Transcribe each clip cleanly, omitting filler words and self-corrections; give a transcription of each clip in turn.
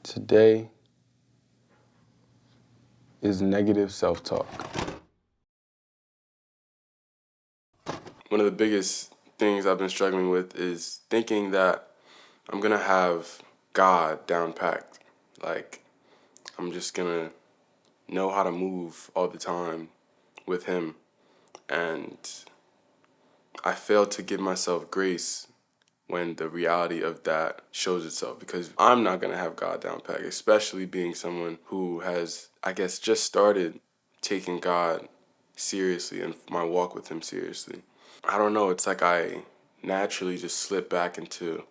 Today is negative self-talk. One of the biggest things I've been struggling with is thinking that I'm gonna have God down packed. Like, I'm just gonna know how to move all the time with Him. And I fail to give myself grace when the reality of that shows itself, because I'm not gonna have God down pat, especially being someone who has, I guess, just started taking God seriously and my walk with Him seriously. I don't know, it's like I naturally just slip back into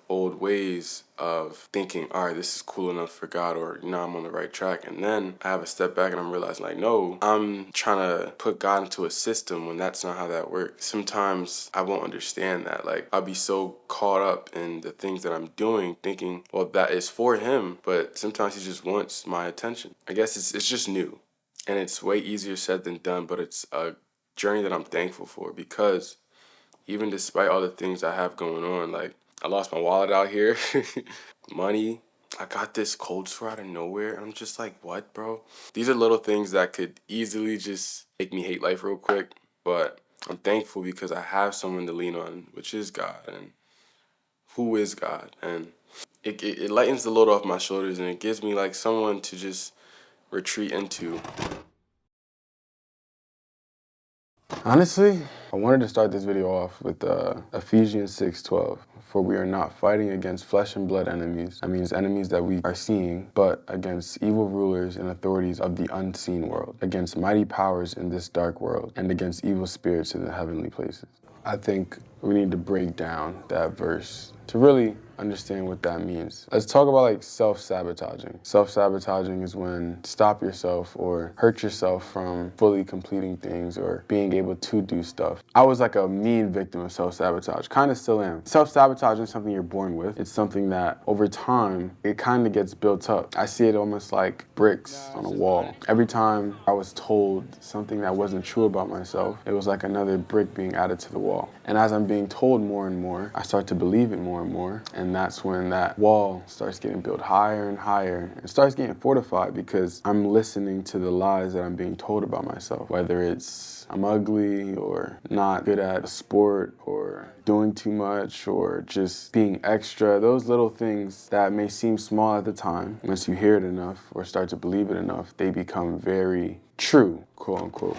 old ways of thinking, all right, this is cool enough for God, or I'm on the right track. And then I have a step back and I'm realizing, like, no, I'm trying to put God into a system when that's not how that works. Sometimes I won't understand that. Like, I'll be so caught up in the things that I'm doing, thinking, well, that is for Him, but sometimes He just wants my attention. I guess it's just new. And it's way easier said than done, but it's a journey that I'm thankful for, because even despite all the things I have going on, like, I lost my wallet out here, money, I got this cold sore out of nowhere. I'm just like, what, bro? These are little things that could easily just make me hate life real quick, but I'm thankful because I have someone to lean on, which is God, and who is God, and it lightens the load off my shoulders, and it gives me like someone to just retreat into. Honestly, I wanted to start this video off with Ephesians 6:12. For we are not fighting against flesh and blood enemies. That means enemies that we are seeing, but against evil rulers and authorities of the unseen world, against mighty powers in this dark world, and against evil spirits in the heavenly places. I think we need to break down that verse to really understand what that means. Let's talk about like self-sabotaging. Self-sabotaging is when stop yourself or hurt yourself from fully completing things or being able to do stuff. I was like a mean victim of self-sabotage, kind of still am. Self-sabotage is something you're born with. It's something that over time, it kind of gets built up. I see it almost like bricks on a wall. Every time I was told something that wasn't true about myself, it was like another brick being added to the wall. And as I'm being told more and more, I start to believe it more and more. And that's when that wall starts getting built higher and higher. It starts getting fortified because I'm listening to the lies that I'm being told about myself, whether it's I'm ugly or not good at a sport or doing too much or just being extra. Those little things that may seem small at the time, once you hear it enough or start to believe it enough, they become very true, quote unquote.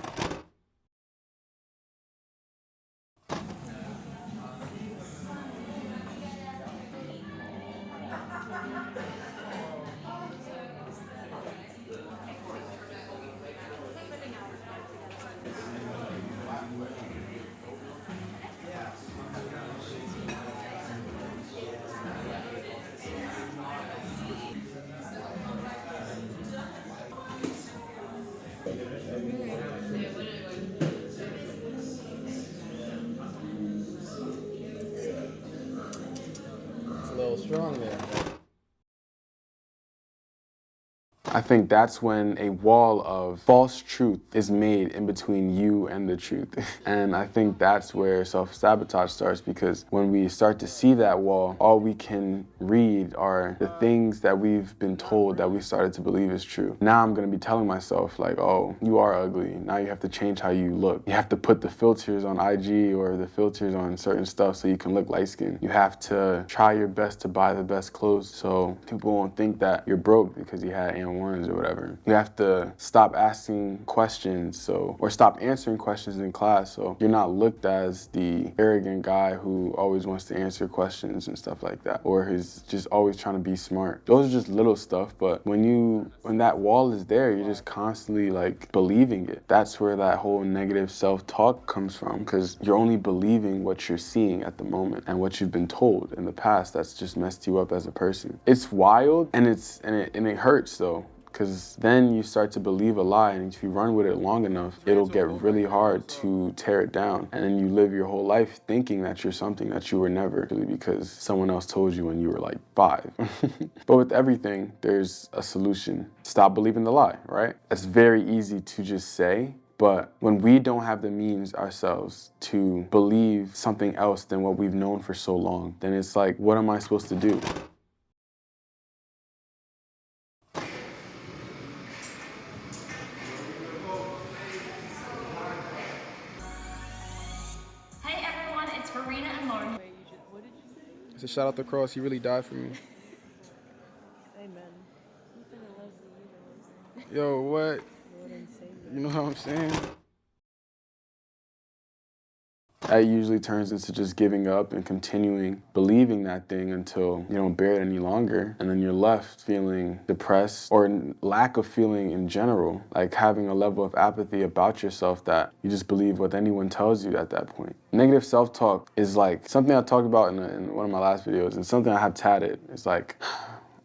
It's a little strong there. I think that's when a wall of false truth is made in between you and the truth. And I think that's where self-sabotage starts, because when we start to see that wall, all we can read are the things that we've been told that we started to believe is true. Now I'm gonna be telling myself like, oh, you are ugly. Now you have to change how you look. You have to put the filters on IG or the filters on certain stuff so you can look light-skinned. You have to try your best to buy the best clothes so people won't think that you're broke because you had or whatever. You have to stop asking questions, or stop answering questions in class, so you're not looked as the arrogant guy who always wants to answer questions and stuff like that, or who's just always trying to be smart. Those are just little stuff, but when that wall is there, you're just constantly like believing it. That's where that whole negative self-talk comes from, because you're only believing what you're seeing at the moment and what you've been told in the past. That's just messed you up as a person. It's wild and it hurts though, because then you start to believe a lie, and if you run with it long enough, it'll get really hard to tear it down. And then you live your whole life thinking that you're something that you were never, really, because someone else told you when you were like 5. But with everything, there's a solution. Stop believing the lie, right? It's very easy to just say, but when we don't have the means ourselves to believe something else than what we've known for so long, then it's like, what am I supposed to do? To shout out the cross, he really died for me. Amen. You finna love the universe. Yo, what? Lord and Savior. You know what I'm saying? That usually turns into just giving up and continuing believing that thing until you don't bear it any longer. And then you're left feeling depressed or lack of feeling in general, like having a level of apathy about yourself that you just believe what anyone tells you at that point. Negative self-talk is like something I talked about in one of my last videos, and something I have tatted. It's like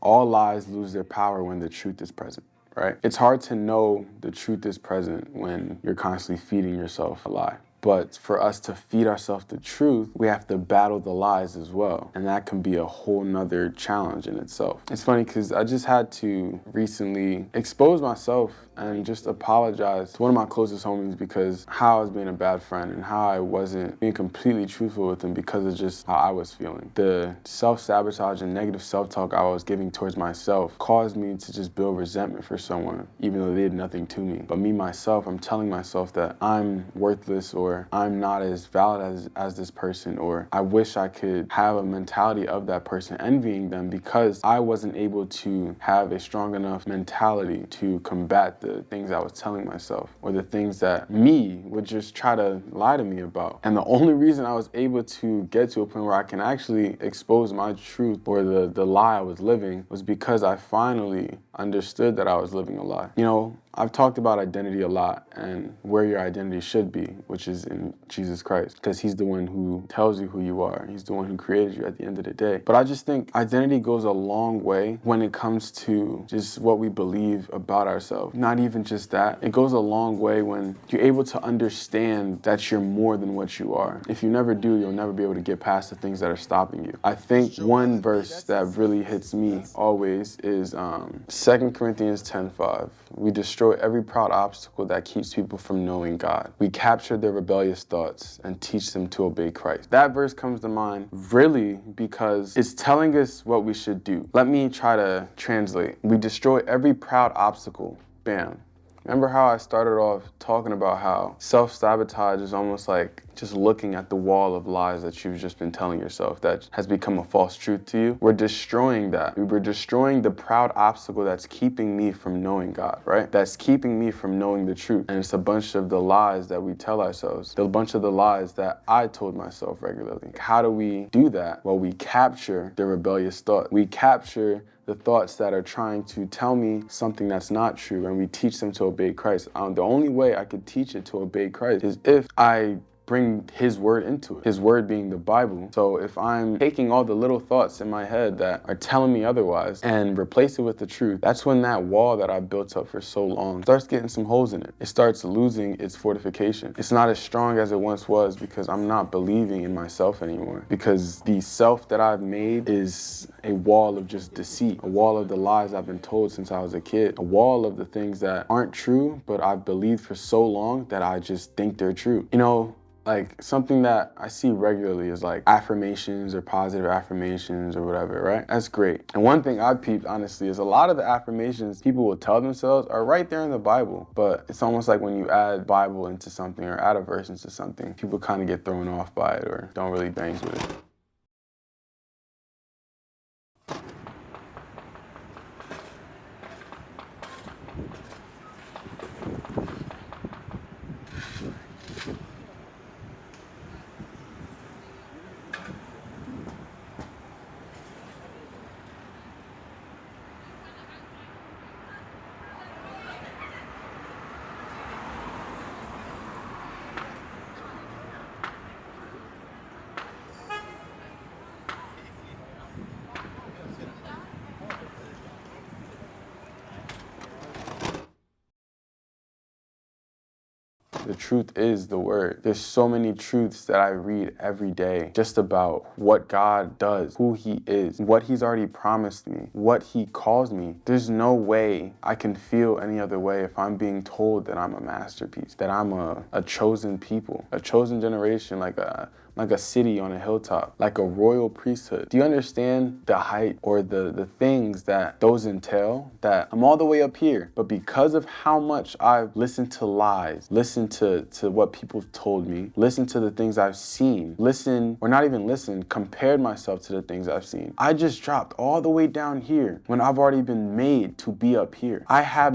all lies lose their power when the truth is present. Right? It's hard to know the truth is present when you're constantly feeding yourself a lie. But for us to feed ourselves the truth, we have to battle the lies as well. And that can be a whole nother challenge in itself. It's funny because I just had to recently expose myself and just apologize to one of my closest homies because how I was being a bad friend and how I wasn't being completely truthful with him because of just how I was feeling. The self-sabotage and negative self-talk I was giving towards myself caused me to just build resentment for someone, even though they did nothing to me. But me, myself, I'm telling myself that I'm worthless or I'm not as valid as this person, or I wish I could have a mentality of that person, envying them because I wasn't able to have a strong enough mentality to combat the things I was telling myself or the things that me would just try to lie to me about. And the only reason I was able to get to a point where I can actually expose my truth or the lie I was living was because I finally understood that I was living a lie. You know, I've talked about identity a lot and where your identity should be, which is in Jesus Christ, because he's the one who tells you who you are. He's the one who created you at the end of the day. But I just think identity goes a long way when it comes to just what we believe about ourselves. Not even just that. It goes a long way when you're able to understand that you're more than what you are. If you never do, you'll never be able to get past the things that are stopping you. I think one verse that really hits me always is 2 Corinthians 10:5. We destroy every proud obstacle that keeps people from knowing God. We capture their rebellious thoughts and teach them to obey Christ. That verse comes to mind really because it's telling us what we should do. Let me try to translate. We destroy every proud obstacle. Bam. Remember how I started off talking about how self-sabotage is almost like just looking at the wall of lies that you've just been telling yourself that has become a false truth to you? We're destroying that. We're destroying the proud obstacle that's keeping me from knowing God, right? That's keeping me from knowing the truth. And it's a bunch of the lies that we tell ourselves, a bunch of the lies that I told myself regularly. How do we do that? Well, we capture the rebellious thought. We capture the thoughts that are trying to tell me something that's not true, and we teach them to obey Christ. The only way I could teach it to obey Christ is if I bring his word into it, his word being the Bible. So if I'm taking all the little thoughts in my head that are telling me otherwise and replace it with the truth, that's when that wall that I built up for so long starts getting some holes in it. It starts losing its fortification. It's not as strong as it once was because I'm not believing in myself anymore, because the self that I've made is a wall of just deceit, a wall of the lies I've been told since I was a kid, a wall of the things that aren't true, but I've believed for so long that I just think they're true. You know, like something that I see regularly is like affirmations or positive affirmations or whatever, right? That's great. And one thing I peeped, honestly, is a lot of the affirmations people will tell themselves are right there in the Bible, but it's almost like when you add Bible into something or add a verse into something, people kind of get thrown off by it or don't really bangs with it. The truth is the word. There's so many truths that I read every day just about what God does, who he is, what he's already promised me, what he calls me. There's no way I can feel any other way if I'm being told that I'm a masterpiece, that I'm a chosen people, a chosen generation, like like a city on a hilltop, like a royal priesthood. Do you understand the height or the things that those entail? That I'm all the way up here, but because of how much I've listened to lies, listened to what people told me, listened to the things I've seen, or not even listened, compared myself to the things I've seen, I just dropped all the way down here when I've already been made to be up here. I have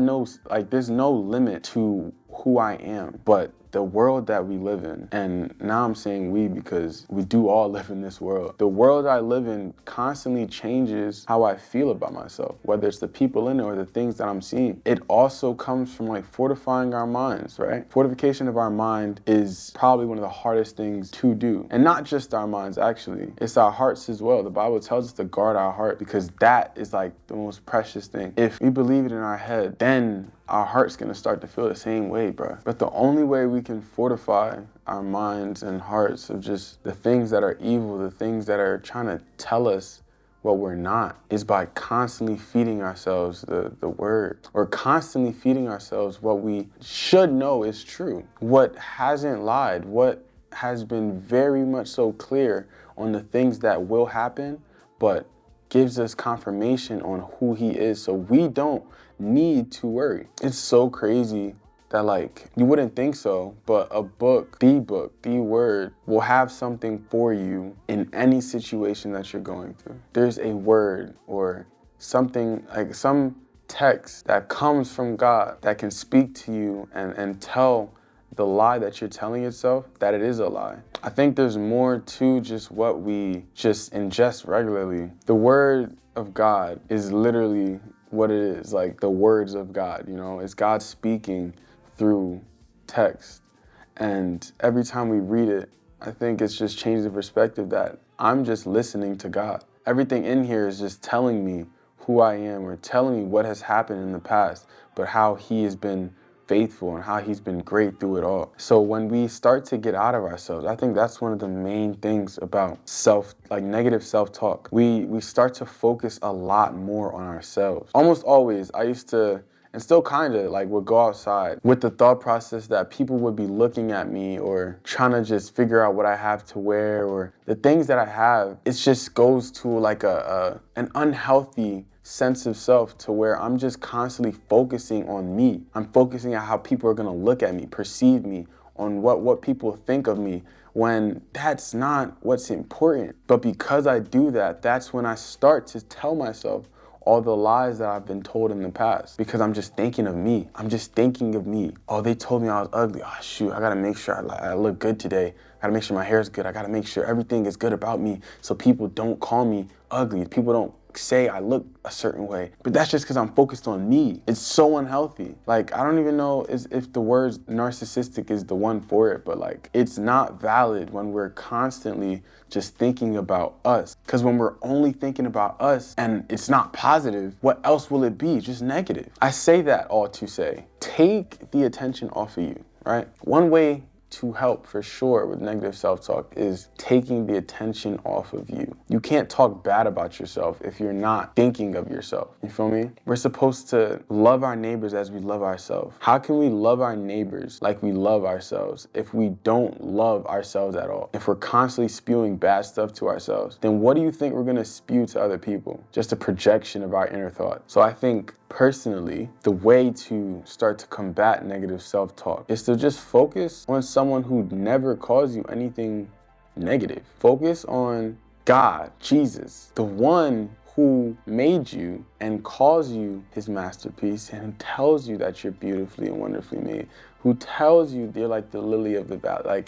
there's no limit to who I am, but the world that we live in, and now I'm saying we because we do all live in this world. The world I live in constantly changes how I feel about myself, whether it's the people in it or the things that I'm seeing. It also comes from like fortifying our minds, right? Fortification of our mind is probably one of the hardest things to do. And not just our minds, actually. It's our hearts as well. The Bible tells us to guard our heart because that is like the most precious thing. If we believe it in our head, then our heart's gonna start to feel the same way, bro. But the only way we can fortify our minds and hearts of just the things that are evil, the things that are trying to tell us what we're not, is by constantly feeding ourselves the word, or constantly feeding ourselves what we should know is true, what hasn't lied, what has been very much so clear on the things that will happen, but gives us confirmation on who he is so we don't need to worry. It's so crazy that like you wouldn't think so, but the word will have something for you in any situation that you're going through. There's a word or something, like some text that comes from God that can speak to you and tell the lie that you're telling yourself that it is a lie. I think there's more to just what we just ingest regularly. The word of God is literally what it is, like the words of God, you know? It's God speaking through text. And every time we read it, I think it's just changed the perspective that I'm just listening to God. Everything in here is just telling me who I am or telling me what has happened in the past, but how he has been faithful and how he's been great through it all. So when we start to get out of ourselves, I think that's one of the main things about negative self-talk. We start to focus a lot more on ourselves. Almost always, I used to, and still kind of like would go outside with the thought process that people would be looking at me or trying to just figure out what I have to wear or the things that I have. It just goes to like an unhealthy sense of self to where I'm just constantly focusing on me. I'm focusing on how people are gonna look at me, perceive me, on what people think of me, when that's not what's important. But because I do that, that's when I start to tell myself all the lies that I've been told in the past, because I'm just thinking of me. I'm just thinking of me. Oh, they told me I was ugly. Oh, shoot, I gotta make sure I look good today. I gotta make sure my hair is good. I gotta make sure everything is good about me so people don't call me ugly. People don't say I look a certain way. But that's just because I'm focused on me. It's so unhealthy. Like, I don't even know if the word narcissistic is the one for it, but like, it's not valid when we're constantly just thinking about us. Because when we're only thinking about us and it's not positive, what else will it be? Just negative. I say that all to say, take the attention off of you, right? One way to help for sure with negative self-talk is taking the attention off of you. You can't talk bad about yourself if you're not thinking of yourself. You feel me? We're supposed to love our neighbors as we love ourselves. How can we love our neighbors like we love ourselves if we don't love ourselves at all? If we're constantly spewing bad stuff to ourselves, then what do you think we're gonna spew to other people? Just a projection of our inner thought. So I think personally, the way to start to combat negative self-talk is to just focus on someone who never calls you anything negative. Focus on God, Jesus, the one who made you and calls you his masterpiece and tells you that you're beautifully and wonderfully made, who tells you you're like the lily of the valley.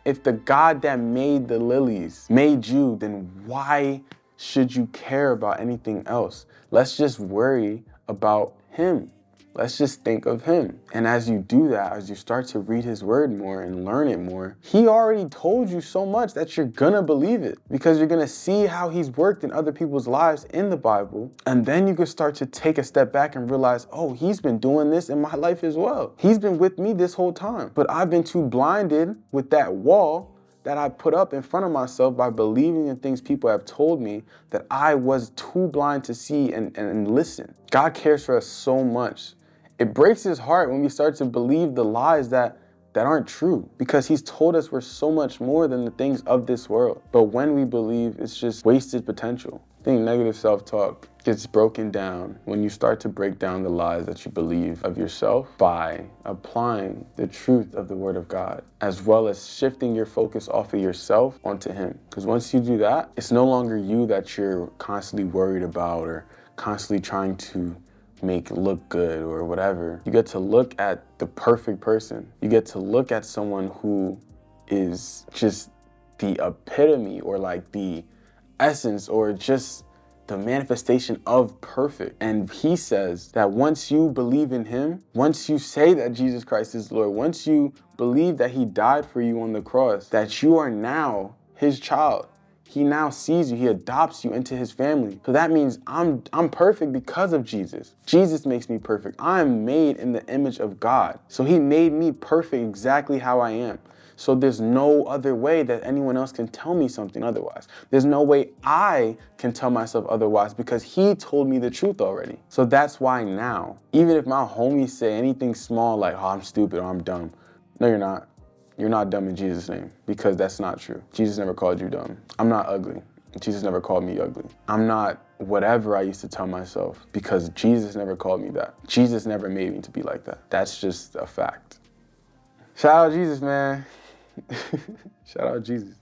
If the God that made the lilies made you, then why should you care about anything else? Let's just worry about him. Let's just think of him. And as you do that, as you start to read his word more and learn it more, he already told you so much that you're gonna believe it, because you're gonna see how he's worked in other people's lives in the Bible. And then you can start to take a step back and realize, oh, he's been doing this in my life as well. He's been with me this whole time, but I've been too blinded with that wall that I put up in front of myself by believing in things people have told me that I was too blind to see and listen. God cares for us so much. It breaks his heart when we start to believe the lies that that aren't true, because he's told us we're so much more than the things of this world. But when we believe, it's just wasted potential. I think negative self-talk gets broken down when you start to break down the lies that you believe of yourself by applying the truth of the Word of God, as well as shifting your focus off of yourself onto Him. Because once you do that, it's no longer you that you're constantly worried about or constantly trying to make look good or whatever. You get to look at the perfect person. You get to look at someone who is just the epitome or like the essence or just the manifestation of perfect. And he says that once you believe in him, once you say that Jesus Christ is Lord, once you believe that he died for you on the cross, that you are now his child. He now sees you, he adopts you into his family. So that means I'm perfect because of Jesus. Jesus makes me perfect. I'm made in the image of God. So he made me perfect exactly how I am. So there's no other way that anyone else can tell me something otherwise. There's no way I can tell myself otherwise because he told me the truth already. So that's why now, even if my homies say anything small like, oh, I'm stupid or I'm dumb. No, you're not. You're not dumb in Jesus' name, because that's not true. Jesus never called you dumb. I'm not ugly. Jesus never called me ugly. I'm not whatever I used to tell myself, because Jesus never called me that. Jesus never made me to be like that. That's just a fact. Shout out Jesus, man. Shout out Jesus.